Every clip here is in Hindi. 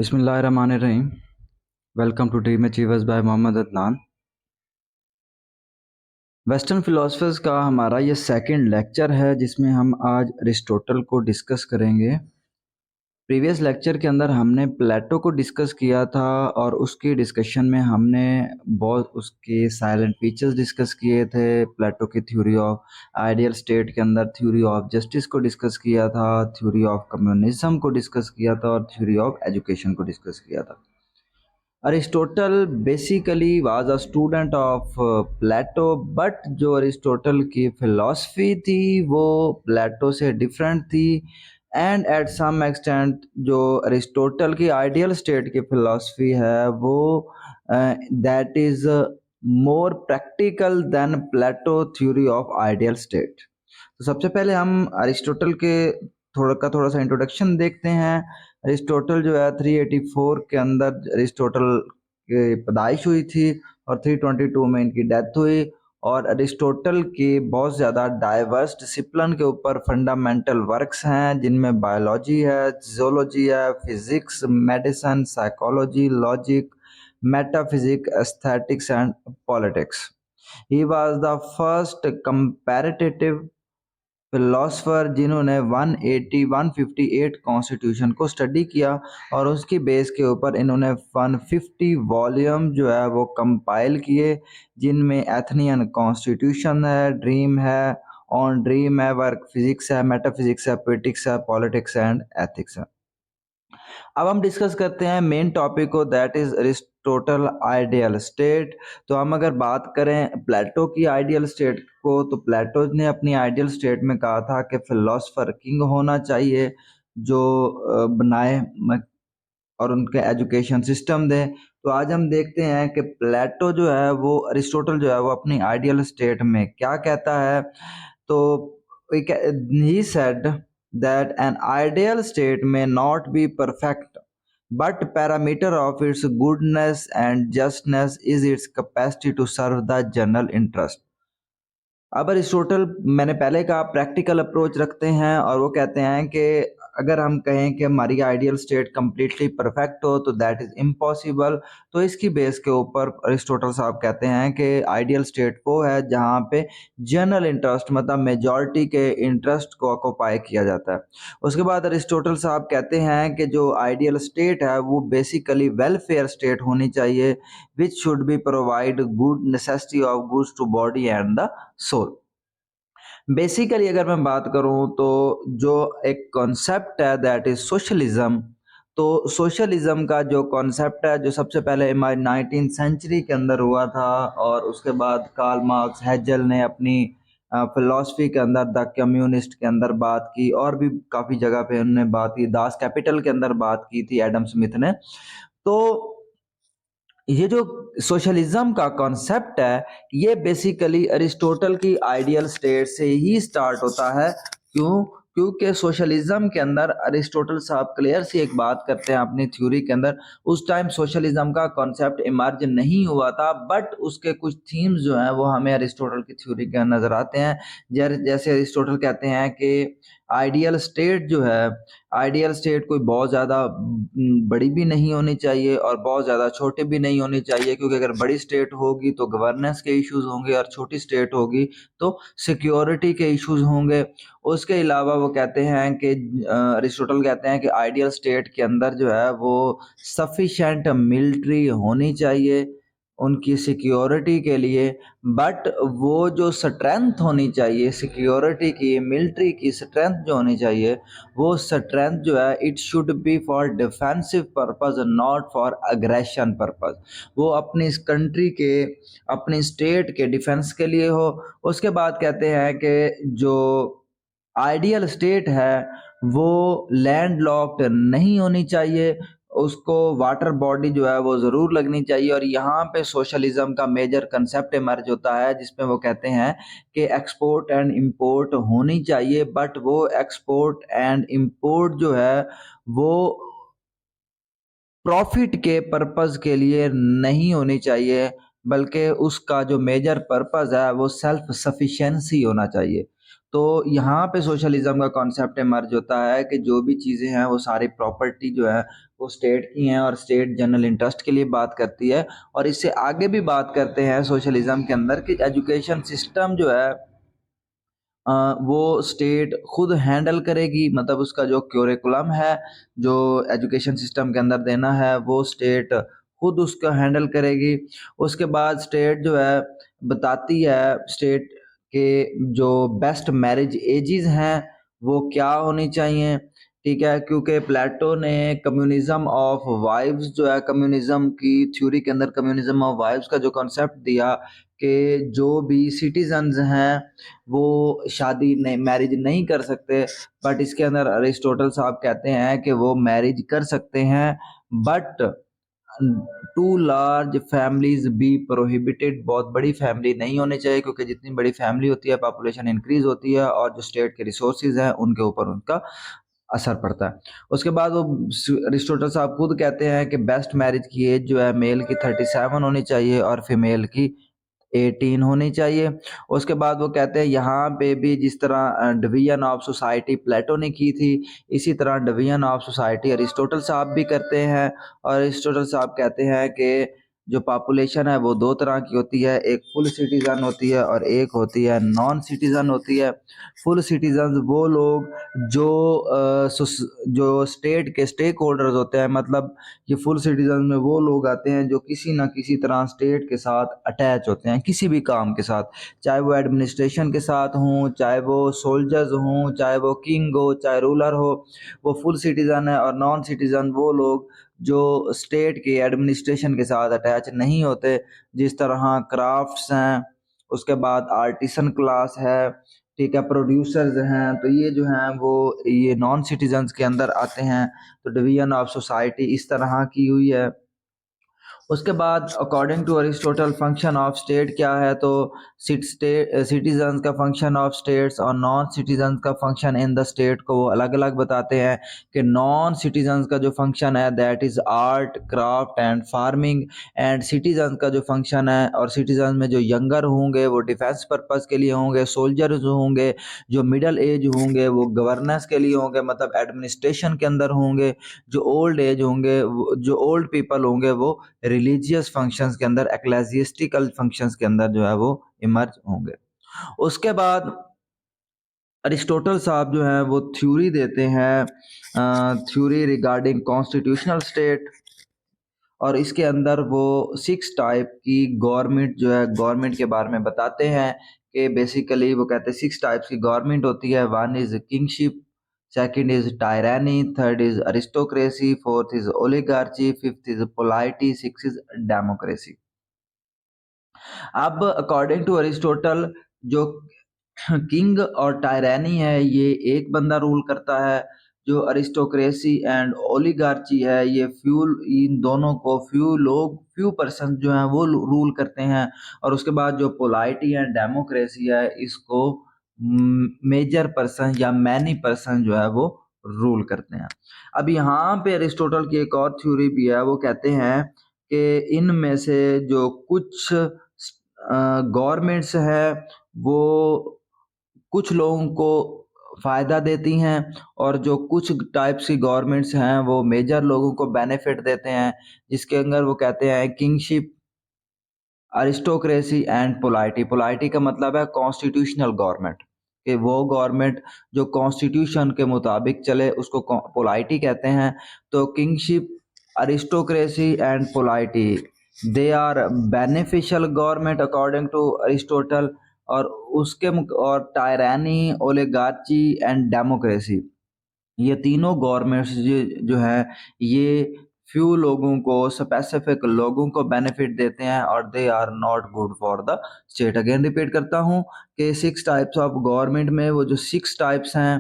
बिस्मिल्लाहिर्रहमानिर्रहीम। Welcome to Dream Achievers by Mohammad Adnan. Western philosophers का हमारा ये सेकंड लेक्चर है जिसमें हम आज अरिस्टोटल को डिस्कस करेंगे। प्रीवियस लेक्चर के अंदर हमने प्लेटो को डिस्कस किया था और उसकी डिस्कशन में हमने बहुत उसके साइलेंट फीचर्स डिस्कस किए थे। प्लेटो की थ्योरी ऑफ आइडियल स्टेट के अंदर थ्योरी ऑफ जस्टिस को डिस्कस किया था, थ्योरी ऑफ कम्युनिज्म को डिस्कस किया था और थ्योरी ऑफ एजुकेशन को डिस्कस किया था। Aristotle basically was a student of Plato, but जो अरिस्टोटल की फिलॉसफी थी वो प्लेटो से डिफरेंट थी। एंड एट सम एक्सटेंट जो अरिस्टोटल की आइडियल स्टेट की फिलॉसफी है वो that is more practical than Plato theory of ideal state. तो सबसे पहले हम अरिस्टोटल के थोड़ा सा इंट्रोडक्शन देखते हैं। अरिस्टोटल जो है 384 के अंदर अरिस्टोटल की पैदाइश हुई थी और 322 में इनकी डेथ हुई। और अरिस्टोटल की बहुत ज़्यादा डाइवर्स डिसिप्लिन के ऊपर फंडामेंटल वर्क्स हैं जिनमें बायोलॉजी है, जियोलॉजी है, physics, medicine, psychology, logic, metaphysics, aesthetics and politics. He was the first comparative philosopher जिन्होंने 158 कॉन्स्टिट्यूशन को स्टडी किया और उसकी बेस के ऊपर इन्होंने 150 वॉल्यूम जो है वो कंपाइल किए, जिनमें एथनियन कॉन्स्टिट्यूशन है, ड्रीम है, ऑन ड्रीम है, वर्क फिजिक्स है, मेटाफिजिक्स है, पोएटिक्स है, पॉलिटिक्स एंड एथिक्स है। अब हम डिस्कस करते हैं मेन टॉपिक को, that is Aristotle ideal state. तो हम अगर बात करें प्लेटो की आइडियल स्टेट को, तो प्लेटो ने अपनी आइडियल स्टेट में कहा था कि फिलोसफर किंग होना चाहिए जो बनाए और उनके एजुकेशन सिस्टम दे। तो आज हम देखते हैं कि प्लेटो जो है वो अरिस्टोटल जो है वो अपनी आइडियल स्टेट में क्या कहता है। तो he said that an ideal state may not be perfect, but parameter of its goodness and justness is its capacity to serve the general interest। अब अरिस्टोटल मैंने पहले कहा प्रैक्टिकल अप्रोच रखते हैं और वो कहते हैं कि अगर हम कहें कि हमारी आइडियल स्टेट कम्प्लीटली परफेक्ट हो तो दैट इज इम्पॉसिबल। तो इसकी बेस के ऊपर अरिस्टोटल साहब कहते हैं कि आइडियल स्टेट वो है जहाँ पे जनरल इंटरेस्ट मतलब मेजॉरिटी के इंटरेस्ट को ऑक्यूपाई किया जाता है। उसके बाद अरिस्टोटल साहब कहते हैं कि जो आइडियल स्टेट है वो बेसिकली वेलफेयर स्टेट होनी चाहिए, which should be provide good necessity of goods to body and the soul. Basically अगर मैं बात करूं तो जो एक कॉन्सेप्ट है दैट इज सोशलिज्म। तो सोशलिज्म का जो कॉन्सेप्ट है जो सबसे पहले हमारी 19वीं सेंचुरी के अंदर हुआ था और उसके बाद कार्ल मार्क्स, हेजल ने अपनी फिलॉसफी के अंदर द कम्युनिस्ट के अंदर बात की और भी काफ़ी जगह पे उन्होंने बात की, दास कैपिटल के अंदर बात की थी एडम स्मिथ ने। तो ये जो सोशलिज्म का कॉन्सेप्ट है ये बेसिकली अरिस्टोटल की आइडियल स्टेट से ही स्टार्ट होता है। क्यों? क्योंकि सोशलिज्म के अंदर अरिस्टोटल साहब क्लियर सी एक बात करते हैं अपनी थ्योरी के अंदर, उस टाइम सोशलिज्म का कॉन्सेप्ट इमर्ज नहीं हुआ था, बट उसके कुछ थीम्स जो हैं वो हमें अरिस्टोटल की थ्योरी के अंदर नजर आते हैं। जैसे अरिस्टोटल कहते हैं कि आइडियल स्टेट जो है, आइडियल स्टेट कोई बहुत ज़्यादा बड़ी भी नहीं होनी चाहिए और बहुत ज़्यादा छोटी भी नहीं होनी चाहिए, क्योंकि अगर बड़ी स्टेट होगी तो गवर्नेंस के इश्यूज होंगे और छोटी स्टेट होगी तो सिक्योरिटी के इश्यूज होंगे। उसके अलावा वो कहते हैं कि अरिस्टोटल कहते हैं कि आइडियल स्टेट के अंदर जो है वो सफिशेंट मिलिट्री होनी चाहिए उनकी सिक्योरिटी के लिए, बट वो जो स्ट्रेंथ होनी चाहिए सिक्योरिटी की, मिलिट्री की स्ट्रेंथ जो होनी चाहिए वो स्ट्रेंथ जो है it should be for defensive purpose not for aggression purpose. वो अपनी इस कंट्री के, अपनी स्टेट के डिफेंस के लिए हो। उसके बाद कहते हैं कि जो आइडियल स्टेट है वो लैंड लॉक्ड नहीं होनी चाहिए, उसको वाटर बॉडी जो है वो ज़रूर लगनी चाहिए। और यहाँ पे सोशलिज्म का मेजर कंसेप्ट इमर्ज होता है जिसमें वो कहते हैं कि एक्सपोर्ट एंड इंपोर्ट होनी चाहिए, बट वो एक्सपोर्ट एंड इंपोर्ट जो है वो प्रॉफिट के पर्पस के लिए नहीं होनी चाहिए, बल्कि उसका जो मेजर पर्पस है वो सेल्फ सफिशिएंसी होना चाहिए। तो यहाँ पे सोशलिज्म का कॉन्सेप्ट इमर्ज होता है कि जो भी चीज़ें हैं वो सारी प्रॉपर्टी जो है वो स्टेट की हैं और स्टेट जनरल इंटरेस्ट के लिए बात करती है। और इससे आगे भी बात करते हैं सोशलिज्म के अंदर कि एजुकेशन सिस्टम जो है वो स्टेट खुद हैंडल करेगी, मतलब उसका जो करिकुलम है, जो एजुकेशन सिस्टम के अंदर देना है, वो स्टेट खुद उसका हैंडल करेगी। उसके बाद स्टेट जो है बताती है स्टेट के जो बेस्ट मैरिज एजेस हैं वो क्या होनी चाहिए, ठीक है। क्योंकि प्लेटो ने कम्युनिज्म ऑफ वाइव्स जो है, कम्युनिज्म की थ्योरी के अंदर कम्युनिज्म ऑफ वाइव्स का जो कॉन्सेप्ट दिया कि जो भी सिटीजन्स हैं वो शादी नहीं, मैरिज नहीं कर सकते, बट इसके अंदर अरिस्टोटल साहब कहते हैं कि वो मैरिज कर सकते हैं, but to large families be prohibited. बहुत बड़ी फैमिली नहीं होनी चाहिए, क्योंकि जितनी बड़ी फैमिली होती है पॉपुलेशन इंक्रीज होती है और जो स्टेट के रिसोर्सेज हैं उनके ऊपर उनका असर पड़ता है। उसके बाद वो अरिस्टोटल साहब खुद कहते हैं कि बेस्ट मैरिज की एज जो है मेल की 37 होनी चाहिए और फीमेल की 18 होनी चाहिए। उसके बाद वो कहते हैं यहाँ पे भी जिस तरह डिवीजन ऑफ सोसाइटी प्लेटो ने की थी, इसी तरह डिवीजन ऑफ सोसाइटी अरिस्टोटल साहब भी करते हैं। और अरिस्टोटल साहब कहते हैं कि जो पॉपुलेशन है वो दो तरह की होती है, एक फुल सिटीजन होती है और एक होती है नॉन सिटीजन होती है। फुल सिटीजन वो लोग जो जो स्टेट के स्टेक होल्डर्स होते हैं, मतलब ये फुल सिटीजन में वो लोग आते हैं जो किसी ना किसी तरह स्टेट के साथ अटैच होते हैं, किसी भी काम के साथ, चाहे वो एडमिनिस्ट्रेशन के साथ हों, चाहे वो सोल्जर्स हों, चाहे वो किंग हो, चाहे रूलर हो, वो फुल सिटीजन है। और नॉन सिटीजन वो लोग जो स्टेट के एडमिनिस्ट्रेशन के साथ अटैच नहीं होते, जिस तरह क्राफ्ट्स हैं, उसके बाद आर्टिसन क्लास है, ठीक है, प्रोड्यूसर्स हैं, तो ये जो हैं वो ये नॉन सिटीजन्स के अंदर आते हैं। तो डिवीजन ऑफ सोसाइटी इस तरह की हुई है। उसके बाद according to Aristotle function of state क्या है, तो सिटीजन्स का फंक्शन ऑफ स्टेट्स और नॉन सिटीजन्स का फंक्शन इन द स्टेट को वो अलग अलग बताते हैं कि नॉन सिटीजन्स का जो फंक्शन है that is art craft and farming, and citizens का जो फंक्शन है, और सिटीजन में जो यंगर होंगे वो डिफेंस पर्पज़ के लिए होंगे, सोल्जर्स होंगे जो मिडल एज होंगे वो गवर्नेंस के लिए होंगे, मतलब एडमिनिस्ट्रेशन के अंदर होंगे, जो ओल्ड एज होंगे जो ओल्ड पीपल होंगे वो रिलीजियस फंक्शंस के अंदर, एक्लेसियस्टिकल फंक्शंस के अंदर जो है वो इमर्ज होंगे। उसके बाद अरिस्टोटल साहब जो है वो थ्योरी देते हैं, थ्योरी रिगार्डिंग कॉन्स्टिट्यूशनल स्टेट, और इसके अंदर वो 6 टाइप की गवर्नमेंट जो है, गवर्नमेंट के बारे में बताते हैं कि बेसिकली वो कहते हैं 6 टाइप्स की गवर्नमेंट होती है। One is kingship, second is tyranny, third is aristocracy, fourth is oligarchy, fifth is polity, six is democracy. अब अकॉर्डिंग टू अरिस्टोटल जो किंग और टायरानी है ये एक बंदा रूल करता है, जो अरिस्टोक्रेसी एंड ओलिगार्ची है ये फ्यूल, इन दोनों को फ्यू पर्सन जो हैं वो रूल करते हैं। और उसके बाद जो पोलाइटी एंड डेमोक्रेसी है इसको मेजर पर्सन या मैनी पर्सन जो है वो रूल करते हैं। अब यहाँ पे अरिस्टोटल की एक और थ्योरी भी है, वो कहते हैं कि इनमें से जो कुछ गवर्नमेंट्स है वो कुछ लोगों को फ़ायदा देती हैं, और जो कुछ टाइप्स की गवर्नमेंट्स हैं वो मेजर लोगों को बेनिफिट देते हैं, जिसके अंदर वो कहते हैं kingship, aristocracy and polity. Polity का मतलब है कॉन्स्टिट्यूशनल गवर्नमेंट, कि वो गवर्नमेंट जो कॉन्स्टिट्यूशन के मुताबिक चले उसको पोलाइटी कहते हैं। तो kingship, aristocracy and polity they are beneficial government according to Aristotle. और और टायरानी, ओलिगार्ची एंड डेमोक्रेसी, ये तीनों गवर्नमेंट्स जो है ये फ्यू लोगों को, स्पेसिफिक लोगों को बेनिफिट देते हैं, और they are not good for the state. Again repeat करता हूँ कि 6 टाइप्स ऑफ गवर्नमेंट में वो जो 6 टाइप्स हैं,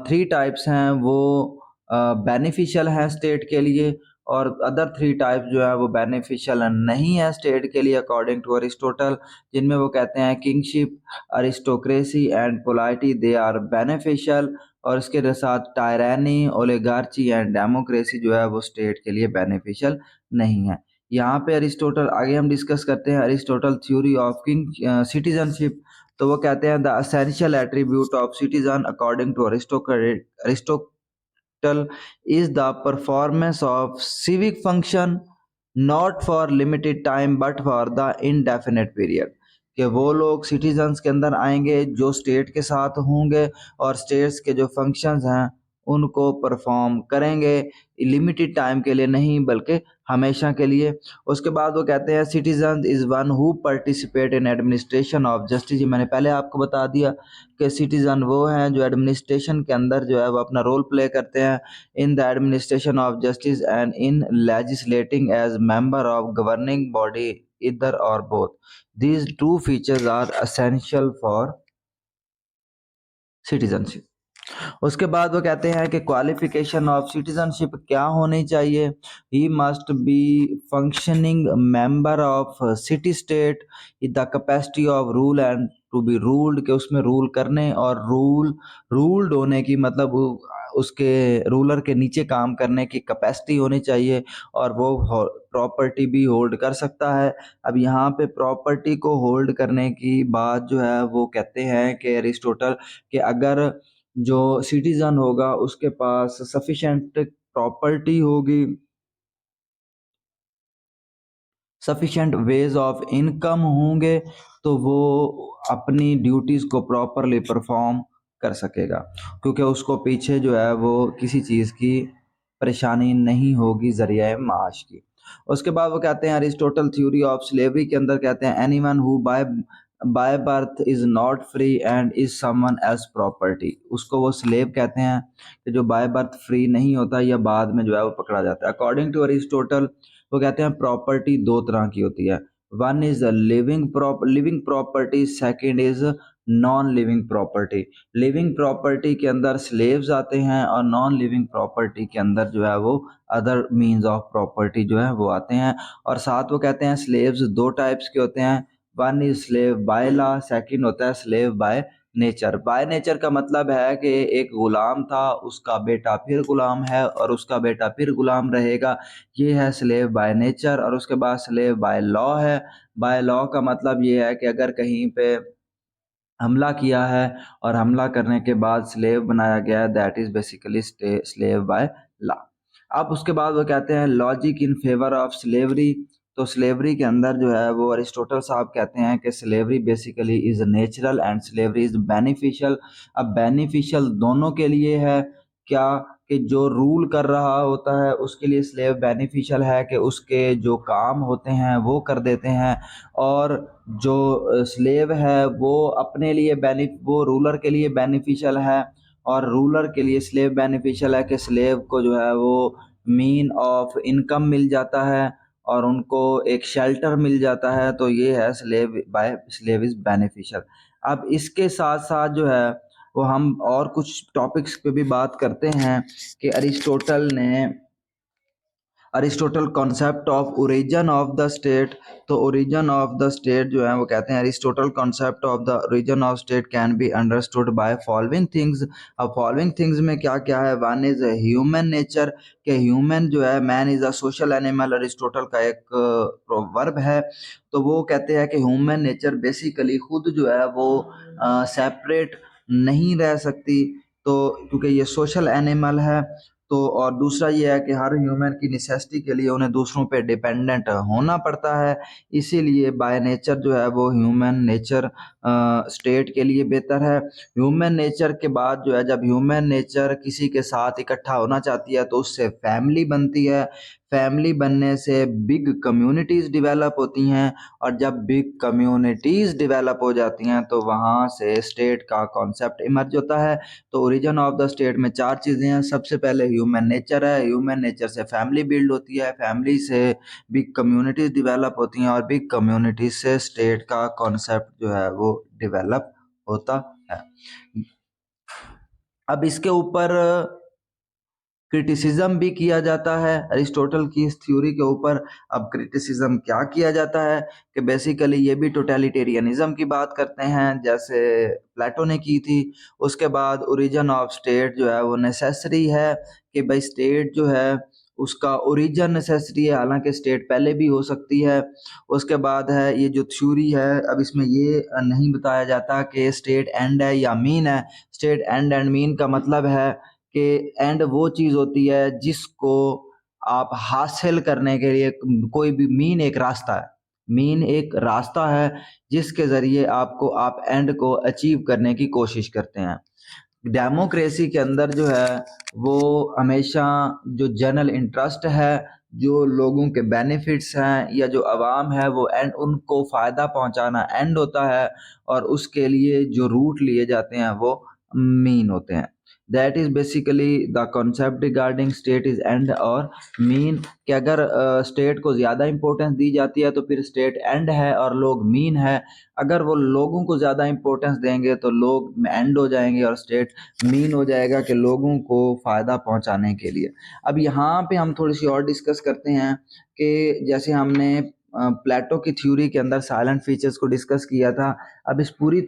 3 टाइप्स हैं वो बेनिफिशियल हैं स्टेट के लिए, और अदर 3 टाइप्स जो है वो बेनिफिशियल नहीं है स्टेट के लिए अकॉर्डिंग टू अरिस्टोटल, जिनमें वो कहते हैं kingship, aristocracy and polity they are beneficial, और इसके साथ टायरानी, ओलिगार्ची एंड डेमोक्रेसी जो है वो स्टेट के लिए बेनिफिशियल नहीं है। यहाँ पे अरिस्टोटल, आगे हम डिस्कस करते हैं Aristotle theory of king citizenship. तो वो कहते हैं the essential attribute of citizen according to aristocracy is the performance of civic function not for limited time but for the indefinite period। कि वो लोग सिटीजन्स के अंदर आएंगे जो स्टेट के साथ होंगे और स्टेट्स के जो फंक्शंस हैं उनको परफॉर्म करेंगे, लिमिटेड टाइम के लिए नहीं बल्कि हमेशा के लिए। उसके बाद वो कहते हैं citizen is one who participate in administration of justice. मैंने पहले आपको बता दिया कि सिटीजन वो हैं जो एडमिनिस्ट्रेशन के अंदर जो है वो अपना रोल प्ले करते हैं in the administration of justice and in legislating as member of governing body either or both. These two features are essential for citizenship। उसके बाद वो कहते हैं कि क्वालिफिकेशन ऑफ सिटीजनशिप क्या होनी चाहिए। He must be functioning member of city state the capacity of rule and to be ruled, के उसमें रूल करने और रूल्ड होने की मतलब उसके रूलर के नीचे काम करने की कैपेसिटी होनी चाहिए और वो प्रॉपर्टी भी होल्ड कर सकता है। अब यहाँ पे प्रॉपर्टी को होल्ड करने की बात जो है वो कहते हैं कि अरिस्टोटल कि अगर जो सिटीजन होगा उसके पास सफिशिएंट प्रॉपर्टी होगी, सफिशिएंट वेज ऑफ इनकम होंगे तो वो अपनी ड्यूटीज़ को प्रॉपरली परफॉर्म कर सकेगा, क्योंकि उसको पीछे जो है वो किसी चीज़ की परेशानी नहीं होगी ज़रिया माश की। उसके बाद वो कहते हैं अरिस्टोटल थ्योरी ऑफ स्लेवरी के अंदर कहते हैं anyone who by birth is not free and is someone else property. उसको वो स्लेव कहते हैं कि जो बाय बर्थ फ्री नहीं होता या बाद में जो है वो पकड़ा जाता है। अकॉर्डिंग टू अरिस्टोटल वो कहते हैं प्रॉपर्टी दो तरह की होती है, one is living property, second is non living property. Living property के अंदर स्लेव्स आते हैं और नॉन लिविंग प्रॉपर्टी के अंदर जो है वो अदर मींस ऑफ प्रॉपर्टी जो है वो आते हैं। और साथ वो कहते हैं स्लेव्स दो टाइप्स के होते हैं, one is slave by law, second होता है slave by nature. By nature का मतलब है कि एक गुलाम था, उसका बेटा फिर गुलाम है और उसका बेटा फिर गुलाम रहेगा, ये है स्लेव बाय नेचर। और उसके बाद स्लेव बाय लॉ है। बाय लॉ का मतलब ये है कि अगर कहीं पे हमला किया है और हमला करने के बाद स्लेव बनाया गया है, that is basically slave by law. अब उसके बाद वो कहते हैं logic in favour of slavery. तो स्लेवरी के अंदर जो है वो अरिस्टोटल साहब कहते हैं कि slavery basically is natural and slavery is beneficial. अब बेनिफिशियल दोनों के लिए है, क्या कि जो रूल कर रहा होता है उसके लिए स्लेव बेनिफिशियल है कि उसके जो काम होते हैं वो कर देते हैं, और जो स्लेव है वो अपने लिए वो रूलर के लिए बेनिफिशियल है और रूलर के लिए स्लेव बेनिफिशियल है कि स्लेव को जो है वो मीन ऑफ इनकम मिल जाता है और उनको एक शेल्टर मिल जाता है। तो ये है स्लेव इज बेनिफिशियल। अब इसके साथ साथ जो है वो हम और कुछ टॉपिक्स पे भी बात करते हैं कि Aristotle concept of origin of the state. तो ओरिजिन ऑफ द स्टेट जो है वो कहते हैं Aristotle concept of the origin of state can be understood by following things. अब फॉलोइंग थिंग्स में क्या क्या है, वन इज ह्यूमन नेचर, के ह्यूमन जो है man is a social animal, Aristotle का एक प्रोवर्ब है। तो वो कहते हैं कि ह्यूमन नेचर बेसिकली खुद जो है वो सेपरेट नहीं रह सकती, तो क्योंकि ये सोशल एनिमल है। तो और दूसरा ये है कि हर ह्यूमन की नेसेसिटी के लिए उन्हें दूसरों पे डिपेंडेंट होना पड़ता है, इसीलिए बाय नेचर जो है वो ह्यूमन नेचर स्टेट के लिए बेहतर है। ह्यूमन नेचर के बाद जो है जब ह्यूमन नेचर किसी के साथ इकट्ठा होना चाहती है तो उससे फैमिली बनती है, फैमिली बनने से बिग कम्युनिटीज़ डेवलप होती हैं और जब बिग कम्युनिटीज़ डेवलप हो जाती हैं तो वहाँ से स्टेट का कॉन्सेप्ट इमर्ज होता है। तो ओरिजिन ऑफ द स्टेट में चार चीज़ें हैं, सबसे पहले ह्यूमन नेचर है, ह्यूमन नेचर से फैमिली बिल्ड होती है, फैमिली से बिग कम्युनिटीज़ डेवलप होती हैं और बिग कम्युनिटीज़ से स्टेट का कॉन्सेप्ट जो है वो डेवलप होता है। अब इसके ऊपर क्रिटिसिज्म भी किया जाता है अरिस्टोटल की इस थ्योरी के ऊपर। अब क्रिटिसिज्म क्या किया जाता है कि बेसिकली ये भी टोटलिटेरियनिज्म की बात करते हैं जैसे प्लेटो ने की थी। उसके बाद ओरिजिन ऑफ स्टेट जो है वो नेसेसरी है कि भाई स्टेट जो है उसका ओरिजिन नेसेसरी है, हालांकि स्टेट पहले भी हो सकती है। उसके बाद है ये जो थ्योरी है, अब इसमें ये नहीं बताया जाता कि स्टेट एंड है या मीन है। स्टेट एंड मीन का मतलब है कि एंड वो चीज़ होती है जिसको आप हासिल करने के लिए कोई भी मीन एक रास्ता है, मीन एक रास्ता है जिसके ज़रिए आपको आप एंड को अचीव करने की कोशिश करते हैं। डेमोक्रेसी के अंदर जो है वो हमेशा जो जनरल इंटरेस्ट है, जो लोगों के बेनिफिट्स हैं या जो अवाम है वो एंड उनको फ़ायदा पहुंचाना एंड होता है, और उसके लिए जो रूट लिए जाते हैं वो मीन होते हैं। That is basically the concept regarding state is and और मीन, कि अगर स्टेट को ज़्यादा इंपॉर्टेंस दी जाती है तो फिर स्टेट एंड है और लोग मीन है। अगर वो लोगों को ज़्यादा इंपॉर्टेंस देंगे तो लोग एंड हो जाएंगे और स्टेट मीन हो जाएगा कि लोगों को फ़ायदा पहुंचाने के लिए। अब यहाँ पे हम थोड़ी सी और डिस्कस करते हैं कि जैसे हमने प्लेटो की थ्योरी के अंदर साइलेंट फीचर्स को डिस्कस किया था। अब इस पूरी